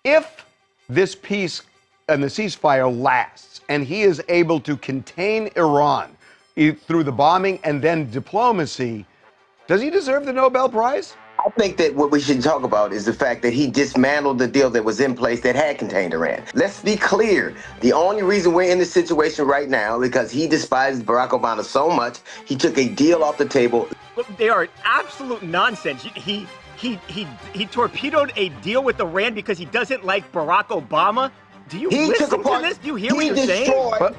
If this peace and the ceasefire lasts and he is able to contain Iran through the bombing and then diplomacy, does he deserve the Nobel Prize? I think that what we should talk about is the fact that he dismantled the deal that was in place that had contained Iran. Let's be clear. The only reason we're in this situation right now because he despises Barack Obama so much, he took a deal off the table. Look, they are absolute nonsense. He torpedoed a deal with Iran because he doesn't like Barack Obama. Do you listen to this? Do you hear what you're saying?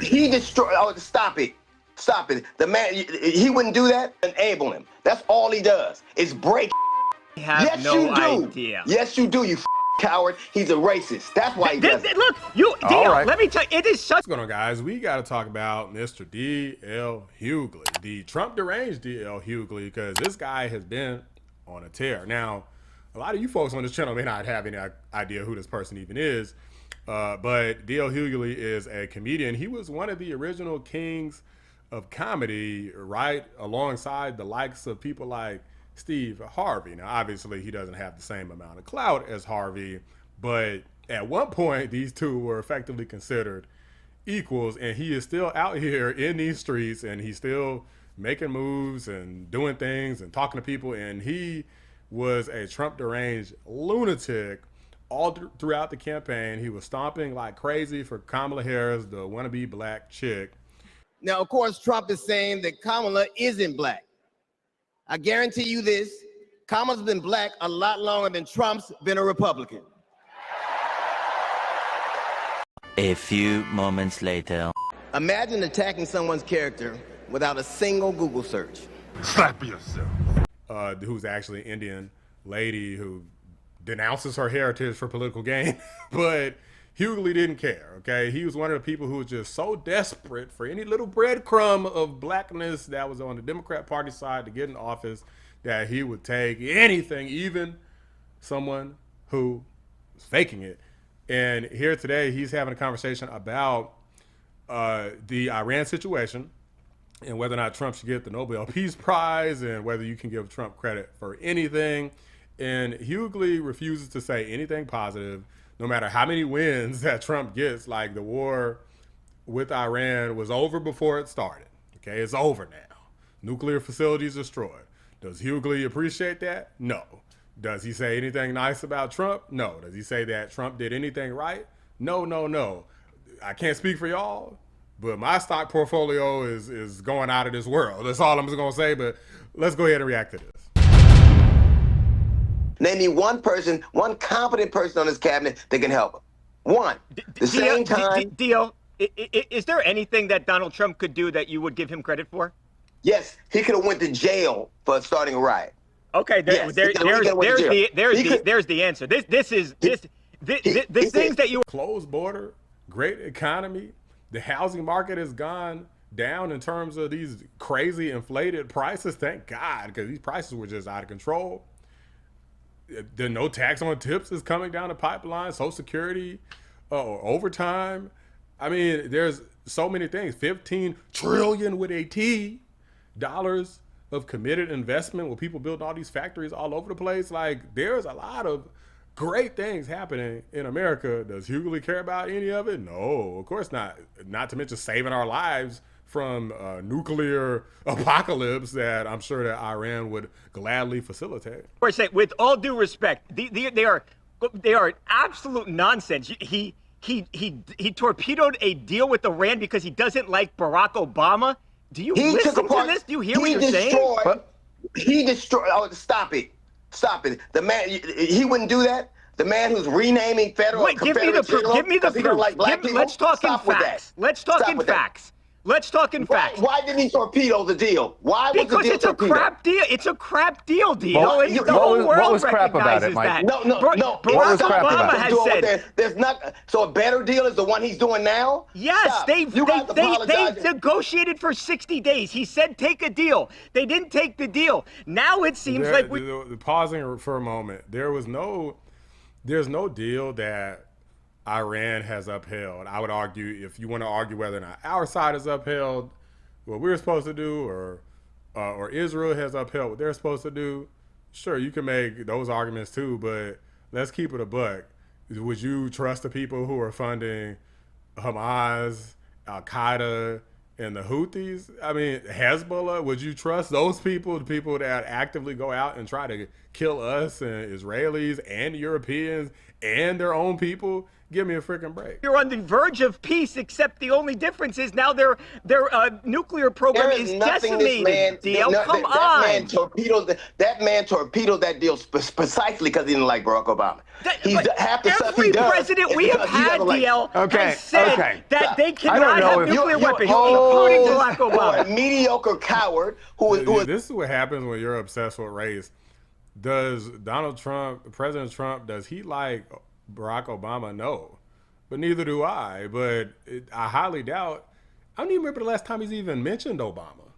He destroyed. Oh, stop it. Stop it. The man, he wouldn't do that. Enable him. That's all he does is break. I have no idea. Yes, you do, you coward. He's a racist. That's why he does it. Look, Dio, let me tell you, it is such. What's going on, guys? We got to talk about Mr. D.L. Hughley, the Trump deranged D.L. Hughley, because this guy has been on a tear. Now, a lot of you folks on this channel may not have any idea who this person even is, but D.L. Hughley is a comedian. He was one of the original kings of comedy, right alongside the likes of people like Steve Harvey. Now, obviously, he doesn't have the same amount of clout as Harvey, but at one point, these two were effectively considered equals, and he is still out here in these streets, and he's still making moves and doing things and talking to people, and he was a Trump deranged lunatic all throughout the campaign. He was stomping like crazy for Kamala Harris, the wannabe black chick. Now, of course, Trump is saying that Kamala isn't black. I guarantee you this, Kamala's been black a lot longer than Trump's been a Republican. A few moments later. Imagine attacking someone's character without a single Google search. Slap yourself. Who's actually an Indian lady who denounces her heritage for political gain, but Hughley didn't care, okay? He was one of the people who was just so desperate for any little breadcrumb of blackness that was on the Democrat Party side to get in office that he would take anything, even someone who was faking it. And here today, he's having a conversation about the Iran situation and whether or not Trump should get the Nobel Peace Prize and whether you can give Trump credit for anything. And Hughley refuses to say anything positive, no matter how many wins that Trump gets. Like, the war with Iran was over before it started. Okay, it's over now. Nuclear facilities destroyed. Does Hughley appreciate that? No. Does he say anything nice about Trump? No. Does he say that Trump did anything right? No, no, no. I can't speak for y'all, but my stock portfolio is going out of this world. That's all I'm just gonna say, but let's go ahead and react to this. Name me one person, one competent person on his cabinet that can help him. One. The same time. Dio, is there anything that Donald Trump could do that you would give him credit for? Yes, he could have went to jail for starting a riot. Okay, there's the answer. The things that you closed border, great economy, the housing market has gone down in terms of these crazy inflated prices. Thank God, because these prices were just out of control. The no tax on tips is coming down the pipeline, Social Security, or overtime. I mean, there's so many things. 15 trillion with a T dollars of committed investment where people build all these factories all over the place. Like, there's a lot of great things happening in America. Does Hughley care about any of it? No, of course not. Not to mention saving our lives from nuclear apocalypse that I'm sure that Iran would gladly facilitate. Or say, with all due respect, they are absolute nonsense. He torpedoed a deal with Iran because he doesn't like Barack Obama. Do you listen to this? Do you hear what you're saying? He destroyed. Oh, stop it! Stop it! The man, he wouldn't do that. The man who's renaming federal. Wait, give me the proof. Give me the proof. Like Let's talk in facts. Let's talk in facts. Let's talk in facts. Why didn't he torpedo the deal? Why was the deal torpedoed? Because it's a crap deal. It's a crap deal, Dio. What was crap about it, Mike? No. What was crap about it? Has said there's not. So a better deal is the one he's doing now. Yes, they negotiated for 60 days. He said take a deal. They didn't take the deal. Now it seems like pausing for a moment. There's no deal that Iran has upheld. I would argue, if you want to argue whether or not our side has upheld what we're supposed to do, or Israel has upheld what they're supposed to do, sure, you can make those arguments too, but let's keep it a buck. Would you trust the people who are funding Hamas, Al Qaeda, and the Houthis? I mean, Hezbollah. Would you trust those people, the people that actively go out and try to kill us and Israelis and Europeans and their own people? Give me a freaking break. You're on the verge of peace, except the only difference is now their nuclear program is decimated. Come on. That man torpedoed that deal precisely because he didn't like Barack Obama. Half the stuff he every does president we have had, DL, has said that they I cannot don't know have if nuclear weapons, including Barack Obama. A mediocre coward who is. This is what happens when you're obsessed with race. Does Donald Trump, President Trump, does he like Barack Obama? No, but neither do I. But I highly doubt. I don't even remember the last time he's even mentioned Obama.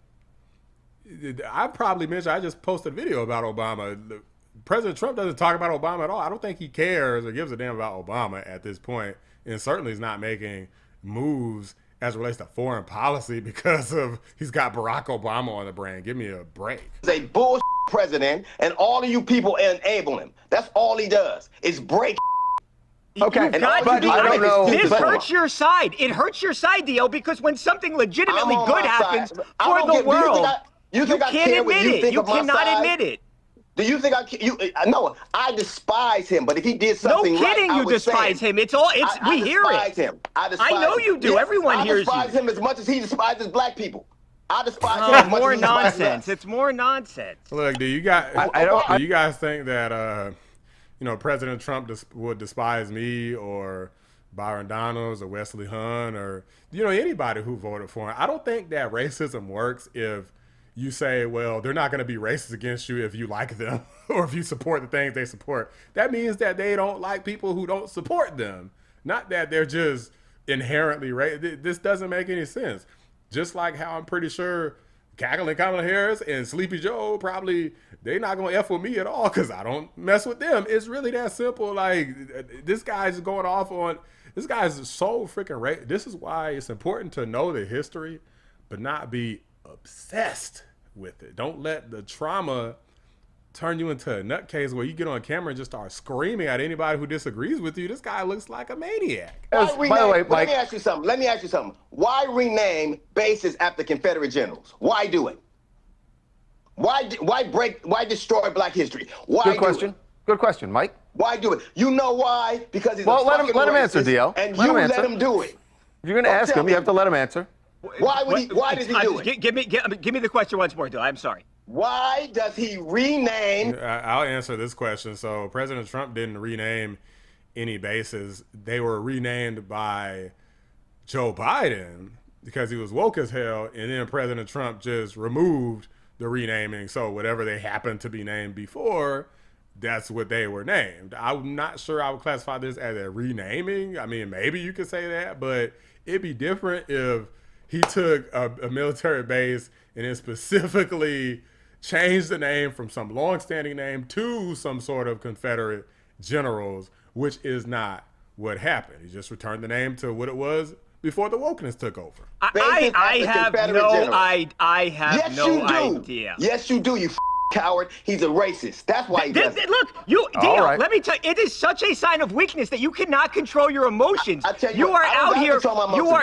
I probably mentioned. I just posted a video about Obama. President Trump doesn't talk about Obama at all. I don't think he cares or gives a damn about Obama at this point, and certainly is not making moves as it relates to foreign policy because of he's got Barack Obama on the brain. Give me a break. He's a bullshit president, and all of you people enable him. That's all he does is break. Okay, but I don't know. This hurts your side. It hurts your side, DL, because when something legitimately good happens for the world, you can't admit it. You cannot admit it. Do you think no, I despise him, but if he did something no kidding, right, you despise him. It's all, we hear it. Him. I know you do. Yes, everyone hears you. I despise him as much as he despises black people. I despise him as much more as he despises nonsense. us. It's more nonsense. Look, do you guys think that President Trump would despise me or Byron Donalds or Wesley Hunn or anybody who voted for him? I don't think that racism works if you say, well, they're not going to be racist against you if you like them or if you support the things they support. That means that they don't like people who don't support them, not that they're just inherently racist. This doesn't make any sense. Just like how I'm pretty sure cackling Kamala Harris and Sleepy Joe probably, they're not going to F with me at all because I don't mess with them. It's really that simple. Like, this guy's going off on, this guy's so freaking racist. This is why it's important to know the history, but not be obsessed with it. Don't let the trauma turn you into a nutcase where you get on camera and just start screaming at anybody who disagrees with you. This guy looks like a maniac. By the way, Mike, let me ask you something. Why rename bases after Confederate generals? Why do it? Why destroy black history? Why Good question. Good question, Mike. Why do it? You know why? Because he's let him answer, DL. And let you him let him do it. If you're going to ask him, you have to let him answer. Why does he do it? Give me the question once more, DL. I'm sorry. Why does he rename? I'll answer this question. So President Trump didn't rename any bases. They were renamed by Joe Biden because he was woke as hell, and then President Trump just removed the renaming. So whatever they happened to be named before, that's what they were named. I'm not sure I would classify this as a renaming. I mean, maybe you could say that, but it'd be different if he took a military base and then specifically changed the name from some long-standing name to some sort of Confederate generals, which is not what happened. He just returned the name to what it was before the wokeness took over. I have no idea. Yes, you do, you coward. He's a racist. That's why he does it. Look, DL, let me tell you, it is such a sign of weakness that you cannot control your emotions. You are out here,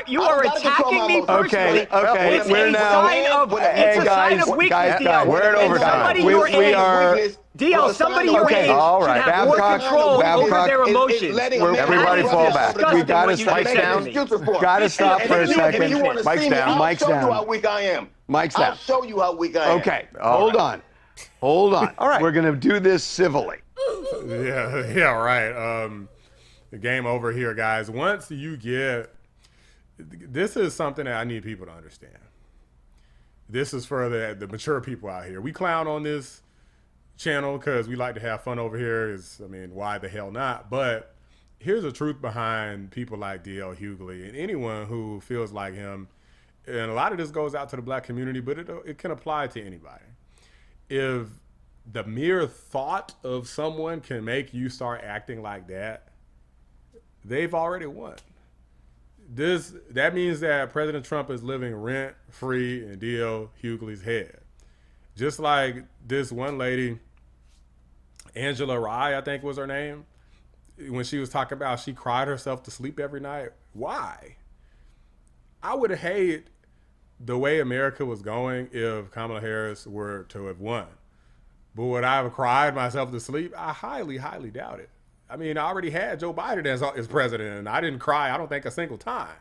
you are attacking me personally. Okay, it's a sign of weakness, DL. We're in overtime. We are... DL, somebody your age should have more control over their emotions. Everybody fall back. We got to stop down. Got to stop for a second. Mike's down. Mike's down. I'll show you how weak I am. Mike's down. I'll show you how weak I am. Okay, hold on. Hold on. All right. We're going to do this civilly. Yeah, right. The game over here, guys. Once you get... This is something that I need people to understand. This is for the mature people out here. We clown on this channel because we like to have fun over here. Why the hell not? But here's the truth behind people like DL Hughley and anyone who feels like him. And a lot of this goes out to the black community, but it can apply to anybody. If the mere thought of someone can make you start acting like that, they've already won. That means that President Trump is living rent-free in DL Hughley's head. Just like this one lady, Angela Rye, I think was her name. when she was talking about she cried herself to sleep every night. Why? I would have hated the way America was going if Kamala Harris were to have won. But would I have cried myself to sleep? I highly, highly doubt it. I mean, I already had Joe Biden as president, and I didn't cry, I don't think, a single time.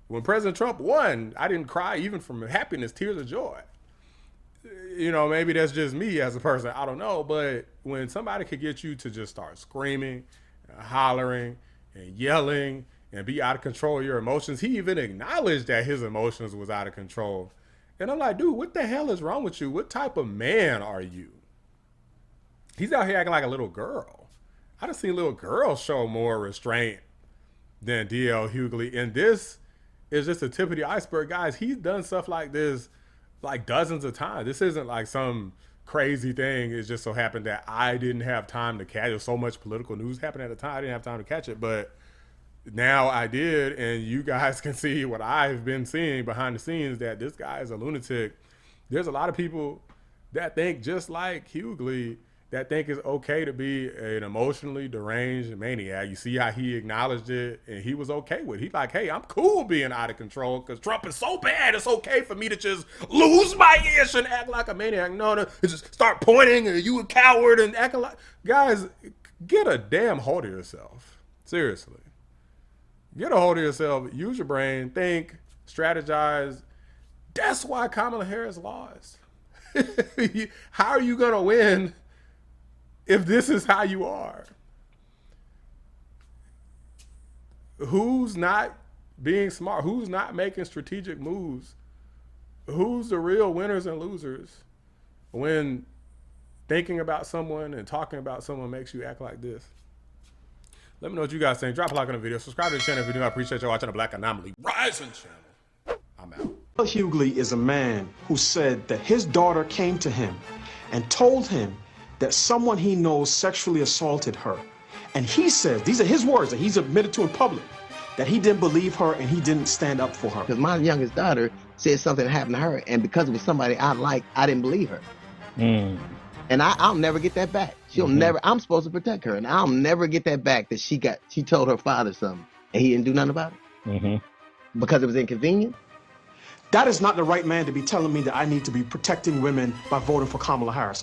When President Trump won, I didn't cry even from happiness, tears of joy. You know, maybe that's just me as a person, I don't know. But when somebody could get you to just start screaming, hollering, and yelling, and be out of control of your emotions. He even acknowledged that his emotions was out of control. And I'm like, dude, what the hell is wrong with you? What type of man are you? He's out here acting like a little girl. I done seen little girls show more restraint than D.L. Hughley. And this is just the tip of the iceberg. Guys, he's done stuff like this like dozens of times. This isn't like some crazy thing. It just so happened that I didn't have time to catch it. So much political news happened at the time. I didn't have time to catch it. But now I did, and you guys can see what I've been seeing behind the scenes, that this guy is a lunatic. There's a lot of people that think just like Hugley, that think it's okay to be an emotionally deranged maniac. You see how he acknowledged it, and he was okay with it. He's like, hey, I'm cool being out of control because Trump is so bad, it's okay for me to just lose my ish and act like a maniac. No, just start pointing, and you a coward, and acting like... Guys, get a damn hold of yourself. Seriously. Get a hold of yourself, use your brain, think, strategize. That's why Kamala Harris lost. How are you going to win if this is how you are? Who's not being smart? Who's not making strategic moves? Who's the real winners and losers when thinking about someone and talking about someone makes you act like this? Let me know what you guys think. Drop a like on the video. Subscribe to the channel if you do. I appreciate you watching the Black Anomaly Rising channel. I'm out. Hugley is a man who said that his daughter came to him and told him that someone he knows sexually assaulted her. And he says, these are his words that he's admitted to in public, that he didn't believe her and he didn't stand up for her. Because my youngest daughter said something happened to her, and because it was somebody I liked, I didn't believe her. And I'll never get that back. She'll never, I'm supposed to protect her, and I'll never get that back that she told her father something, and he didn't do nothing about it. Because it was inconvenient. That is not the right man to be telling me that I need to be protecting women by voting for Kamala Harris.